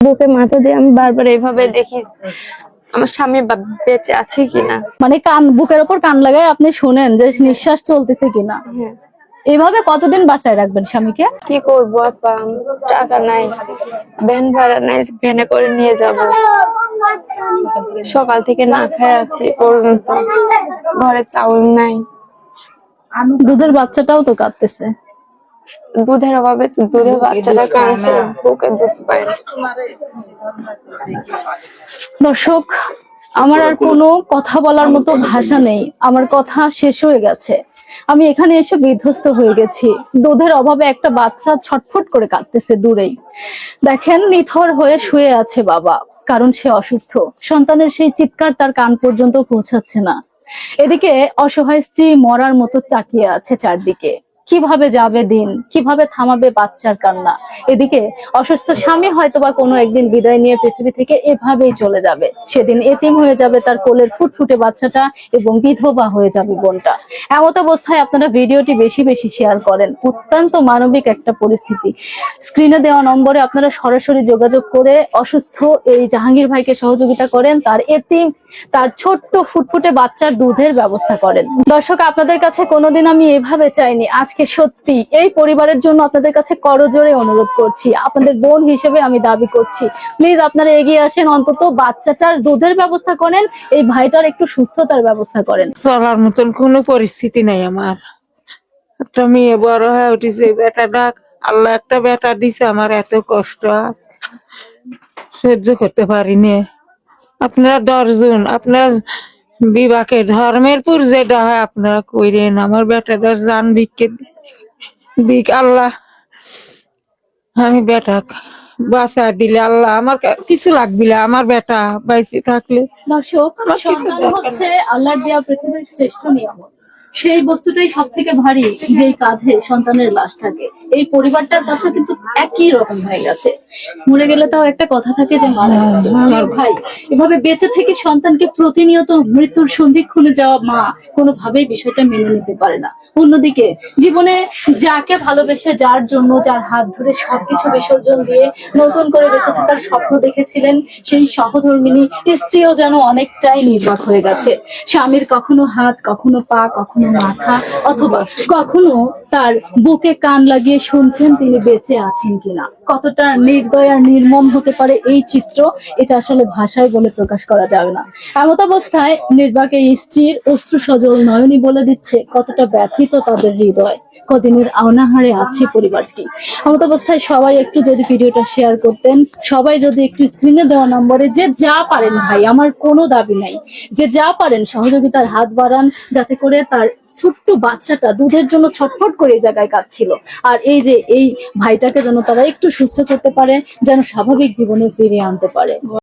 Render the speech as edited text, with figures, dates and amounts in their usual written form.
বুকে মাথা দিয়ে আমি বারবার এইভাবে দেখি আমার স্বামী বেঁচে আছে কিনা। মানে কান বুকের উপর কান লাগায় আপনি শুনেন যে নিঃশ্বাস চলতেছে কিনা। হ্যাঁ। এভাবে কতদিন বাঁচায় রাখবেন স্বামীকে? কি করবো আপা, টাকা নাই, ভ্যান ভাড়া নাই, ভ্যানে করে নিয়ে যাব। সকাল থেকে না খেয়ে আছি পর্যন্ত, ঘরে চাউল নাই। দুধের বাচ্চাটাও তো কাঁদতেছে। দুধের অভাবে দুধের বাচ্চাটা কাঁদছে, বুকে দুধ পায় না। দর্শক, আমার আর কোনো কথা বলার মতো ভাষা নেই, আমার কথা শেষ হয়ে গেছে। আমি এখানে এসে বিধ্বস্ত হয়ে গেছি। দুধের অভাবে একটা বাচ্চা ছটফট করে কাঁদতেছে দূরেই। দেখেন, নিথর হয়ে শুয়ে আছে বাবা, কারণ সে অসুস্থ। সন্তানের সেই চিৎকার তার কান পর্যন্ত পৌঁছাচ্ছে না। এদিকে অসহায় স্ত্রী মরার মতো তাকিয়ে আছে চারদিকে। কিভাবে যাবে দিন, কিভাবে থামাবে বাচ্চার কান্না? এদিকে অসুস্থ স্বামী হয়তোবা কোনো একদিন বিদায় নিয়ে পৃথিবী থেকে এভাবেই চলে যাবে। সেদিন এতিম হয়ে যাবে তার কোলের ফুটফুটে বাচ্চাটা এবং বিধবা হয়ে যাবে বোনটা। এমত অবস্থায় আপনারা ভিডিওটি বেশি বেশি শেয়ার করেন। অত্যন্ত মানবিক একটা পরিস্থিতি। স্ক্রিনে দেওয়া নম্বরে আপনারা সরাসরি যোগাযোগ করে অসুস্থ এই জাহাঙ্গীর ভাইকে সহযোগিতা করেন, তার এতিম, তার ছোট্ট ফুটফুটে বাচ্চার দুধের ব্যবস্থা করেন। দর্শক, আপনাদের কাছে কোনোদিন আমি এভাবে চাইনি। আজকে সত্যি এই পরিবারের জন্য আপনাদের কাছে করজোড়ে অনুরোধ করছি, আপনাদের বোন হিসেবে আমি দাবি করছি, প্লিজ আপনারা এগিয়ে আসেন, অন্তত বাচ্চাটার দুধের ব্যবস্থা করেন, এই ভাইটার একটু সুস্থতার ব্যবস্থা করেন। চলার মতন কোনো পরিস্থিতি নাই আমার। একটা মেয়ে বড় হয়ে উঠেছে, বেটাটা আল্লাহ একটা বেটা দিছে, আমার এত কষ্ট সহ্য করতে পারিনি। আপনারা 10 জন আপনার বিবাহে ধর্মের পুর যেটা হয় আপনারা কইরেন, আমার বেটাটার জান ভিক্ষে দিক আল্লাহ। আমি বেটা বাঁচা দিলে আল্লাহ, আমার কিছু লাগবে না, আমার বেটা বাইসে থাকলে। দর্শক, আমার কিছু সন্তান দরকার হচ্ছে আল্লাহর দেয়া পৃথিবীর শ্রেষ্ঠ নিয়ামত। সেই বস্তুটাই সব থেকে ভারী, যেই কাঁধে সন্তানের লাশ থাকে। এই পরিবারটার কাছে কিন্তু একই রকম হয়ে গেছে। মরে গেলে তাও একটা কথা থাকে যে মারা গেছে। প্রিয় ভাই, এভাবে বেঁচে থেকে সন্তানকে প্রতিনিয়ত মৃত্যুর সন্ধিক্ষণে যাওয়া মা কোনোভাবেই বিষয়টা মেনে নিতে পারে না। অন্যদিকে জীবনে যাকে ভালোবেসে, যার জন্য, যার হাত ধরে সবকিছু বিসর্জন দিয়ে নতুন করে বেঁচে থাকার স্বপ্ন দেখেছিলেন, সেই সহধর্মিনী স্ত্রীও যেন অনেকটাই নির্বাক হয়ে গেছে। স্বামীর কখনো হাত, কখনো পা, কখনো মাথা, অথবা কখনো তার বুকে কান লাগিয়ে শুনছেন তিনি বেঁচে আছেন কিনা। কতটা নির্দয় আর নির্মম হতে পারে এই চিত্র, এটা আসলে ভাষায় বলে প্রকাশ করা যাবে না। এমত অবস্থায় নির্বাক এই স্ত্রীর অশ্রু সজল নয়নী বলে দিচ্ছে কতটা ব্যথিত তাদের হৃদয়, কদিনের অনাহারে আছে পরিবারটি। এমত অবস্থায় সবাই একটু যদি ভিডিওটা শেয়ার করতেন, সবাই যদি একটু স্ক্রিনে দেওয়া নম্বরে যে যা পারেন, ভাই আমার কোনো দাবি নাই, যে যা পারেন সহযোগিতার হাত বাড়ান, যাতে করে তার ছোট্ট বাচ্চাটা দুধের জন্য ছটফট করে এই জায়গায় কাঁদছিল, আর এই যে এই ভাইটাকে যেন তারা একটু সুস্থ করতে পারে, যেন স্বাভাবিক জীবনে ফিরিয়ে আনতে পারে।